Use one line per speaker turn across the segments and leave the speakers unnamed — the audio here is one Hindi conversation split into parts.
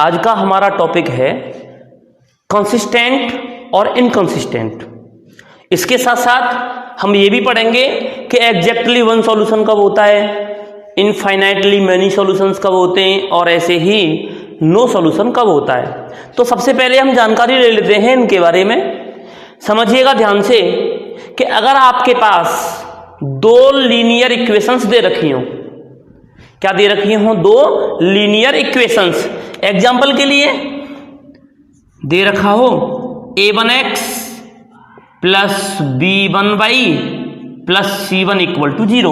आज का हमारा टॉपिक है कंसिस्टेंट और इनकंसिस्टेंट। इसके साथ साथ हम ये भी पढ़ेंगे कि एग्जैक्टली वन सॉल्यूशन कब होता है, इनफाइनाइटली मैनी सॉल्यूशंस कब होते हैं और ऐसे ही नो सॉल्यूशन कब होता है। तो सबसे पहले हम जानकारी ले लेते हैं इनके बारे में। समझिएगा ध्यान से कि अगर आपके पास दो लीनियर इक्वेशंस दे रखी हो, क्या दे रखी हो, दो लीनियर इक्वेशंस। एग्जाम्पल के लिए दे रखा हो a1x plus b1y plus c1 equal to 0।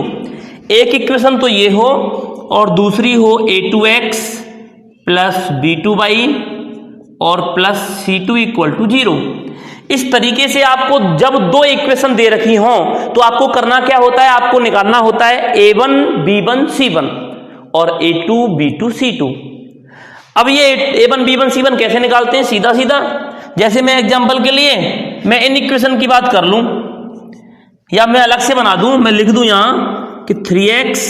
एक इक्वेशन तो ये हो और दूसरी हो a2x प्लस b2y और प्लस c2 इक्वल टू 0। इस तरीके से आपको जब दो इक्वेशन दे रखी हो तो आपको करना क्या होता है, आपको निकालना होता है a1 b1 c1 और a2 b2 c2। अब ये a1 b1 c1 कैसे निकालते हैं, सीधा सीधा। जैसे मैं एग्जांपल के लिए मैं इन इक्वेशन की बात कर लूं या मैं अलग से बना दूं, मैं लिख दूं यहां कि 3x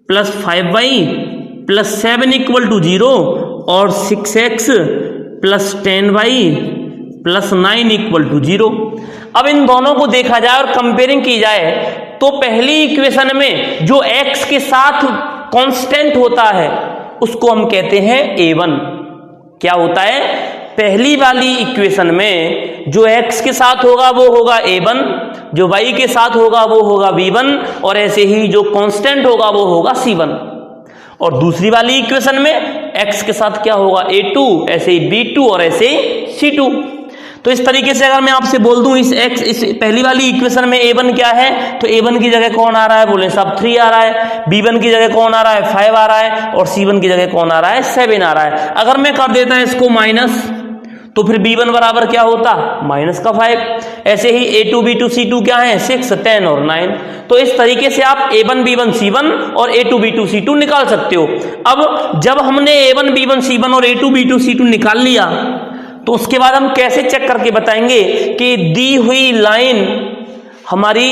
plus 5y plus 7 equal to 0 और 6x plus 10y plus 9 equal to 0। अब इन दोनों को देखा जाए और कंपेयरिंग की जाए तो पहली इक्वेशन में जो x के साथ कांस्टेंट होता है उसको हम कहते हैं a1। क्या होता है, पहली वाली इक्वेशन में जो x के साथ होगा वो होगा a1, जो y के साथ होगा वो होगा b1 और ऐसे ही जो कांस्टेंट होगा वो होगा c1। और दूसरी वाली इक्वेशन में x के साथ क्या होगा a2, ऐसे ही b2 और ऐसे ही c2। तो इस तरीके से अगर मैं आपसे बोल दूं इस पहली वाली इक्वेशन में a1 क्या है, तो a1 की जगह कौन आ रहा है, बोले साहब 3 आ रहा है। b1 की जगह कौन आ रहा है, 5 आ रहा है और c1 की जगह कौन आ रहा है, 7 आ रहा है। अगर मैं कर देता है इसको माइनस तो फिर b1 बराबर क्या होता, माइनस का 5। ऐसे ही a2 b2 c2 क्या है, 6 10 और 9। तो इस तरीके से आप a1 b1 c1 और a2 b2 c2 निकाल सकते हो। अब जब हमने a1 b1 c1 और a2 b2 c2 निकाल लिया तो उसके बाद हम कैसे चेक करके बताएंगे कि दी हुई लाइन हमारी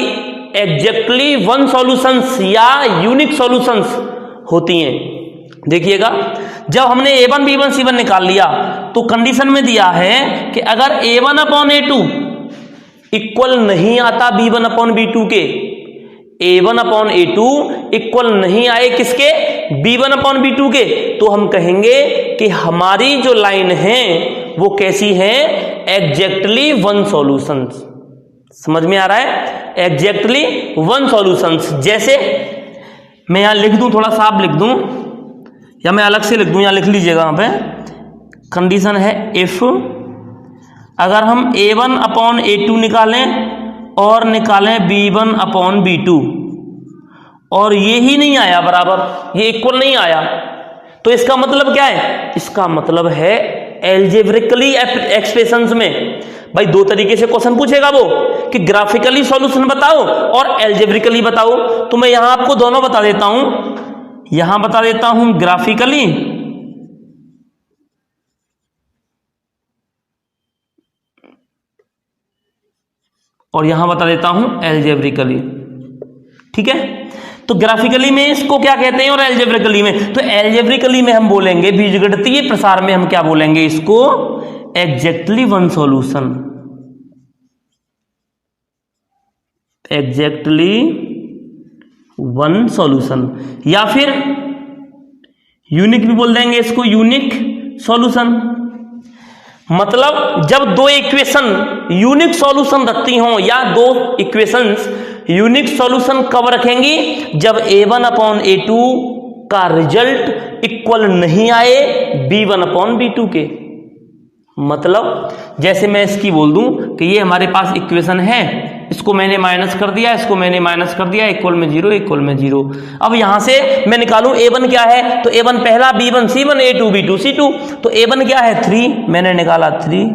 एग्जैक्टली वन सॉल्यूशंस या यूनिक सॉल्यूशंस होती हैं। देखिएगा, जब हमने a1 b1 c1 निकाल लिया तो कंडीशन में दिया है कि अगर a1 अपॉन a2 इक्वल नहीं आता b1 अपॉन b2 के, a1 अपॉन a2 इक्वल नहीं आए किसके, b1 अपॉन b2 के, तो हम कहेंगे कि हमारी जो लाइन है वो कैसी है, एग्जैक्टली वन सॉल्यूशंस। समझ में आ रहा है, एग्जैक्टली वन सॉल्यूशंस। जैसे मैं यहां लिख दूं, थोड़ा सा आप लिख दूं या मैं अलग से लिख दूं, यहां लिख लीजिएगा। यहां पे कंडीशन है इफ अगर हम a1 अपॉन a2 निकालें और निकालें b1 अपॉन b2 और ये ही नहीं आया बराबर, ये इक्वल नहीं आया, तो इसका मतलब क्या है, इसका मतलब है एल्जेब्रिकली एक्सप्रेशंस में भाई दो तरीके से क्वेश्चन पूछेगा वो कि ग्राफिकली सॉल्यूशन बताओ और एल्जेब्रिकली बताओ। तो मैं यहां आपको दोनों बता देता हूं, यहां बता देता हूं ग्राफिकली और यहां बता देता हूं एल्जेब्रिकली। ठीक है, तो ग्राफिकली में इसको क्या कहते हैं और एल्जेब्रिकली में, तो एल्जेब्रिकली में हम बोलेंगे बीजगणितीय प्रसार में हम क्या बोलेंगे इसको, exactly one solution. Exactly one solution या फिर यूनिक भी बोल देंगे इसको, यूनिक सॉल्यूशन। मतलब जब दो इक्वेशन यूनिक सॉल्यूशन रखती हों या दो इक्वेशंस यूनिक सॉल्यूशन कब रखेंगी, जब a1 अपॉन a2 का रिजल्ट इक्वल नहीं आए b1 अपॉन b2 के। मतलब जैसे मैं इसकी बोल दूं कि ये हमारे पास इक्वेशन है, इसको मैंने माइनस कर दिया, इसको मैंने माइनस कर दिया, इक्वल में 0 इक्वल में 0। अब यहां से मैं निकालूं a1 क्या है, तो a1 पहला b1 c1 a2 b2 c2। तो a1 क्या है 3, मैंने निकाला 3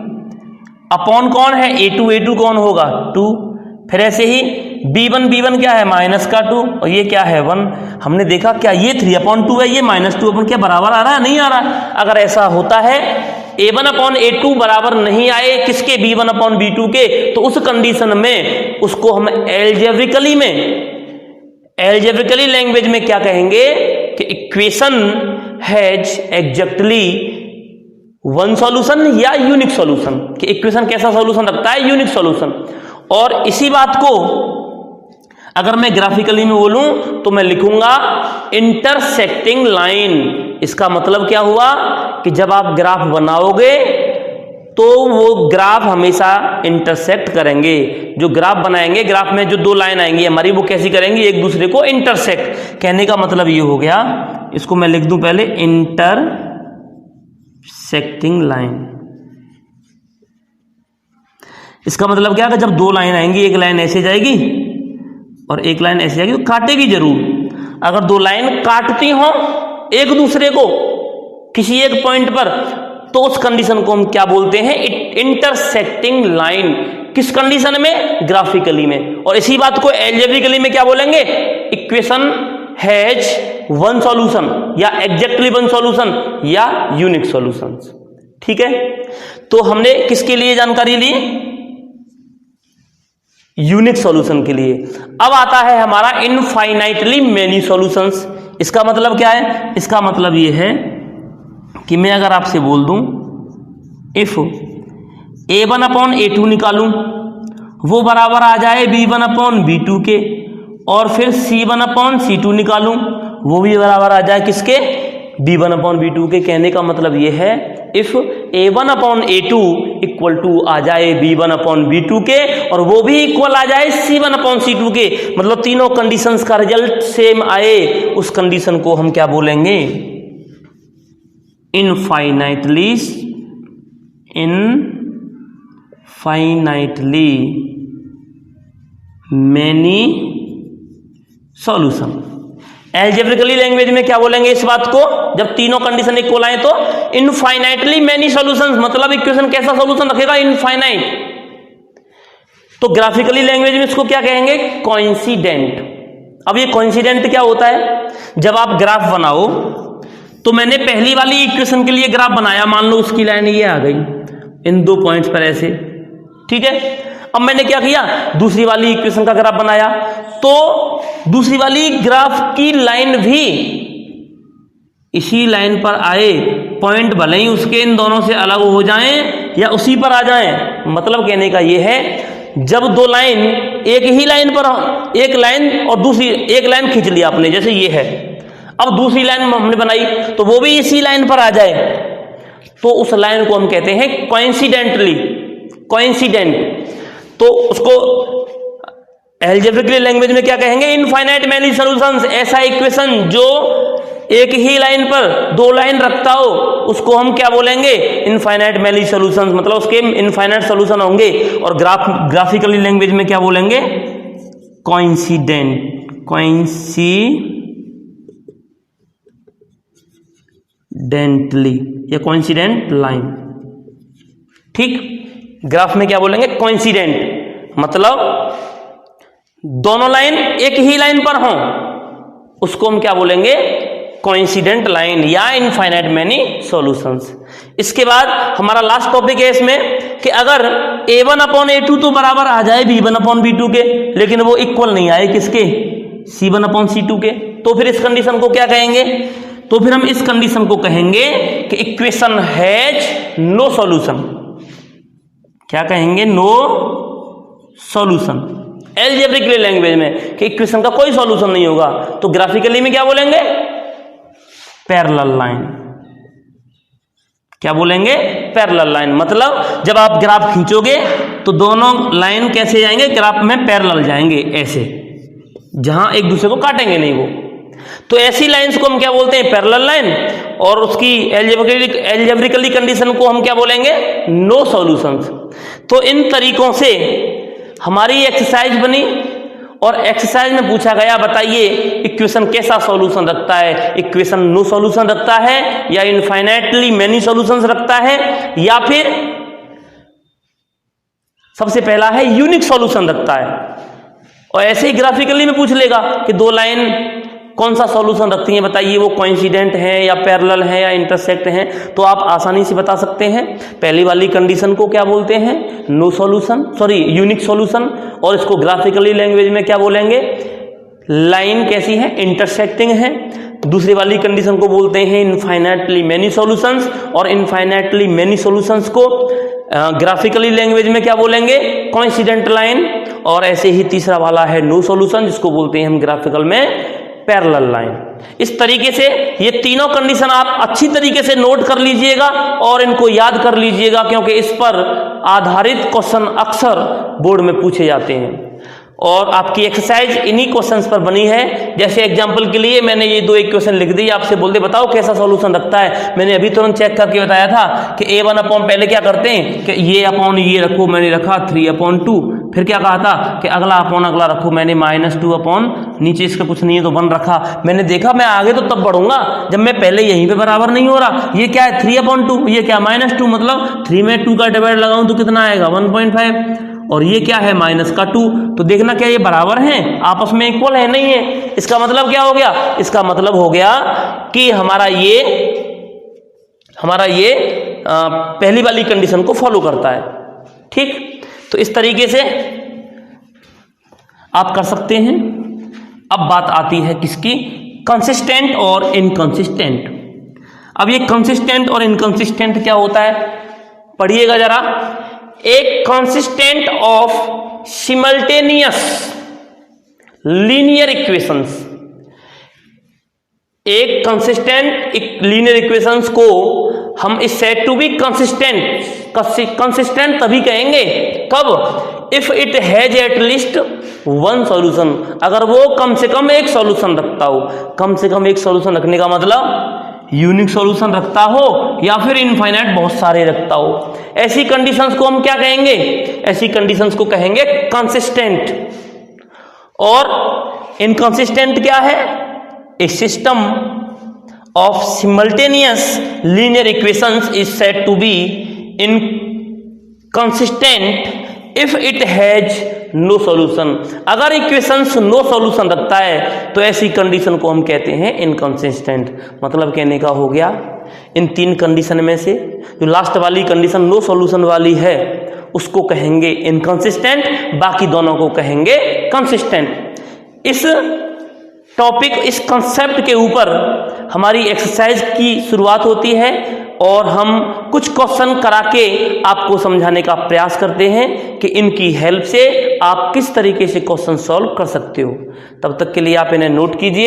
अपॉन कौन है a2 कौन होगा 2। फिर ऐसे ही b1 क्या है माइनस का 2 और ये क्या है 1। हमने देखा क्या ये 3 अपॉन 2 है, ये माइनस 2 अपॉन, क्या बराबर आ रहा है, नहीं आ रहा। अगर ऐसा होता है a1 अपॉन a2 बराबर नहीं आए किसके, b1 अपॉन b2 के, तो उस कंडीशन में उसको हम एल्जेब्रिकली लैंग्वेज में क्या कहेंगे कि equation has exactly one solution या यूनिक सॉल्यूशन, कि इक्वेशन कैसा सॉल्यूशन रखता है, यूनिक सॉल्यूशन। और इसी बात को अगर मैं ग्राफिकली में बोलूं तो मैं लिखूंगा इंटरसेक्टिंग लाइन। इसका मतलब क्या हुआ कि जब आप ग्राफ बनाओगे तो वो ग्राफ हमेशा इंटरसेक्ट करेंगे। जो ग्राफ बनाएंगे, ग्राफ में जो दो लाइन आएंगी हमारी, वो कैसी करेंगी, एक दूसरे को इंटरसेक्ट। कहने का मतलब ये हो गया, इसको मैं लिख दूं पहले, इंटरसेक्टिंग लाइन। इसका मतलब क्या है, जब दो लाइन आएंगी, एक लाइन ऐसे जाएगी और एक लाइन ऐसे जाएगी, तो काटेगी जरूर। अगर दो लाइन काटती हो एक दूसरे को किसी एक पॉइंट पर, तो उस कंडीशन को हम क्या बोलते हैं, इंटरसेक्टिंग लाइन। किस कंडीशन में, ग्राफिकली में। और इसी बात को एल्जेब्रिकली में क्या बोलेंगे, इक्वेशन हैज वन सॉल्यूशन, या एग्जैक्टली वन सॉल्यूशन, या यूनिक सॉल्यूशन। ठीक है, तो हमने किसके लिए जानकारी ली, यूनिक सॉल्यूशन के लिए। अब आता है हमारा इनफाइनाइटली मेनी सॉल्यूशंस। इसका मतलब क्या है, इसका मतलब ये है कि मैं अगर आपसे बोल दूं इफ a1/a2 निकालूं, वो बराबर आ जाए b1/b2 के, और फिर c1/c2 निकालूं, वो भी बराबर आ जाए किसके, b1/b2 के। कहने का मतलब ये है इफ a1/a2 इक्वल टू आ जाए b1/b2 के, और वो भी इक्वल आ जाए c1/c2 के, मतलब तीनों कंडीशंस का रिजल्ट सेम आए, उस कंडीशन को हम क्या बोलेंगे, infinitely many solution. Algebraically language में क्या बोलेंगे इस बात को, जब तीनों कंडीशन इक्वल आए तो इनफाइनाइटली मेनी सॉल्यूशंस, मतलब इक्वेशन कैसा सॉल्यूशन रखेगा, इनफाइनाइट। तो ग्राफिकली लैंग्वेज में इसको क्या कहेंगे, कोइंसिडेंट। अब ये कोइंसिडेंट क्या होता है, जब आप ग्राफ बनाओ, तो मैंने पहली वाली इक्वेशन के लिए ग्राफ बनाया, मान लो उसकी लाइन ये आ गई इन दो पॉइंट्स पर ऐसे, ठीक है। अब मैंने क्या किया, दूसरी वाली इक्वेशन का ग्राफ बनाया, तो दूसरी वाली ग्राफ की लाइन भी इसी लाइन पर आए, पॉइंट भले ही उसके इन दोनों से अलग हो जाएं या उसी पर आ जाएं। मतलब कहने का ये है, जब दो लाइन एक ही लाइन पर हो, एक लाइन और दूसरी, एक लाइन खींच लिया आपने, जैसे ये है, अब दूसरी लाइन हमने बनाई तो वो भी इसी लाइन पर आ जाए, तो उस लाइन को हम कहते हैं कोइंसिडेंटली, कोइंसिडेंट। तो उसको एल्जेब्रिकल लैंग्वेज में क्या कहेंगे, इनफाइनाइट मेनी सॉल्यूशंस। ऐसा इक्वेशन जो एक ही लाइन पर दो लाइन रखता हो, उसको हम क्या बोलेंगे, इनफाइनाइट मेनी सॉल्यूशंस, मतलब उसके इनफाइनाइट सॉल्यूशन होंगे। और ग्राफिकली लैंग्वेज में क्या बोलेंगे, कोइंसिडेंट, कोइंसिडेंटली या कोइंसिडेंट लाइन। ठीक, ग्राफ में क्या बोलेंगे, कोइंसिडेंट, मतलब दोनों लाइन एक ही लाइन पर हों, उसको हम क्या बोलेंगे, कोइंसिडेंट लाइन या इनफाइनाइट मेनी सॉल्यूशंस। इसके बाद हमारा लास्ट टॉपिक है इसमें कि अगर a1/a2 तो बराबर आ जाए b1/b2 के, लेकिन वो इक्वल नहीं आए किसके, c1/c2 के, तो फिर इस कंडीशन को क्या कहेंगे, तो फिर हम इस कंडीशन को कहेंगे कि इक्वेशन हैज नो सॉल्यूशन। क्या कहेंगे, नो सॉल्यूशन। एल्जेब्रिकल लैंग्वेज में कि इक्वेशन का कोई सॉल्यूशन नहीं होगा। तो ग्राफिकली में क्या बोलेंगे, पैरेलल लाइन। क्या बोलेंगे, पैरेलल लाइन, मतलब जब आप ग्राफ खींचोगे तो दोनों लाइन कैसे जाएंगे, ग्राफ में पैरेलल जाएंगे, ऐसे, जहां एक दूसरे को काटेंगे नहीं वो। तो ऐसी लाइंस को हम क्या बोलते हैं, पैरेलल लाइन, और उसकी एल्जेब्रिकली कंडीशन को हम क्या बोलेंगे, नो सॉल्यूशंस। तो इन तरीकों से हमारी एक्सरसाइज बनी, और एक्सरसाइज में पूछा गया, बताइए इक्वेशन कैसा सॉल्यूशन रखता है, इक्वेशन नो सॉल्यूशन रखता है, या इनफाइनाइटली मेनी सॉल्यूशंस रखता है, या फिर सबसे पहला है यूनिक सॉल्यूशन रखता है। और ऐसे ही ग्राफिकली में पूछ लेगा कि दो लाइन कौन सा सॉल्यूशन रखती हैं, बताइए वो कोइंसिडेंट है या पैरेलल है या इंटरसेक्ट हैं, तो आप आसानी से बता सकते हैं। पहली वाली कंडीशन को क्या बोलते हैं, no solution, sorry unique solution, और इसको ग्राफिकली लैंग्वेज में क्या बोलेंगे, लाइन कैसी है, इंटरसेक्टिंग है। दूसरी वाली कंडीशन को बोलते हैं इनफाइनाइटली मेनी सॉल्यूशंस, और इनफाइनाइटली मेनी सॉल्यूशंस को ग्राफिकली लैंग्वेज में क्या बोलेंगे, कोइंसिडेंट लाइन, और ऐसे ही तीसरा वाला है नो सॉल्यूशन, जिसको बोलते हैं हम ग्राफिकल में पैरेलल लाइन। इस तरीके से ये तीनों कंडीशन आप अच्छी तरीके से नोट कर लीजिएगा और इनको याद कर लीजिएगा, क्योंकि इस पर आधारित क्वेश्चन अक्सर बोर्ड में पूछे जाते हैं और आपकी एक्सरसाइज इन्हीं क्वेश्चंस पर बनी है। जैसे एग्जांपल के लिए मैंने ये दो इक्वेशन लिख दी, आपसे बोलते बताओ कैसा सॉल्यूशन रखता है। मैंने अभी तुरंत चेक करके बताया था कि a1 अपॉन, पहले क्या करते हैं कि ये अपॉन ये रखो, मैंने रखा 3/2, फिर क्या कहा था कि अगला अपॉन अगला रखो, मैंने -2 अपॉन नीचे इसका कुछ नहीं है तो 1 रखा। मैंने देखा मैं आगे तो तब बढ़ूंगा जब मैं पहले यहीं पे बराबर नहीं हो रहा। ये क्या है 3/2, ये क्या -2, मतलब 3 में 2 का डिवाइड लगाऊं तो कितना आएगा 1.5, और ये क्या है -2। तो देखना क्या ये बराबर हैं, आपस में इक्वल है, नहीं है। इसका मतलब क्या हो गया, इसका मतलब हो गया कि हमारा ये पहली वाली कंडीशन को फॉलो करता है। ठीक, तो इस तरीके से आप कर सकते हैं। अब बात आती है किसकी, कंसिस्टेंट और इनकंसिस्टेंट। अब ये कंसिस्टेंट और इनकंसिस्टेंट क्या होता है, पढ़िएगा जरा। एक consistent of simultaneous linear equations, एक कंसिस्टेंट लीनियर इक्वेशंस को हम इस सेट टू बी कंसिस्टेंट तभी कहेंगे कब, if it has at least one solution, अगर वो कम से कम एक सॉल्यूशन रखता हो। कम से कम एक सॉल्यूशन रखने का मतलब यूनिक सॉल्यूशन रखता हो या फिर इनफाइनाइट बहुत सारे रखता हो। ऐसी कंडीशंस को हम क्या कहेंगे, ऐसी कंडीशंस को कहेंगे कंसिस्टेंट। और इनकंसिस्टेंट क्या है, a system of simultaneous linear equations is said to be inconsistent if it has no solution. अगर इक्वेशंस नो सॉल्यूशन रखता है तो ऐसी कंडीशन को हम कहते हैं इनकंसिस्टेंट। मतलब कहने का हो गया इन तीन कंडीशन में से जो लास्ट वाली कंडीशन नो सॉल्यूशन वाली है उसको कहेंगे इनकंसिस्टेंट, बाकी दोनों को कहेंगे कंसिस्टेंट। इस टॉपिक, इस कंसेप्ट के ऊपर हमारी एक्सरसाइज की शुरुआत होती है और हम कुछ क्वेश्चन करा के आपको समझाने का प्रयास करते हैं कि इनकी हेल्प से आप किस तरीके से क्वेश्चन सॉल्व कर सकते हो। तब तक के लिए आप इन्हें नोट कीजिए।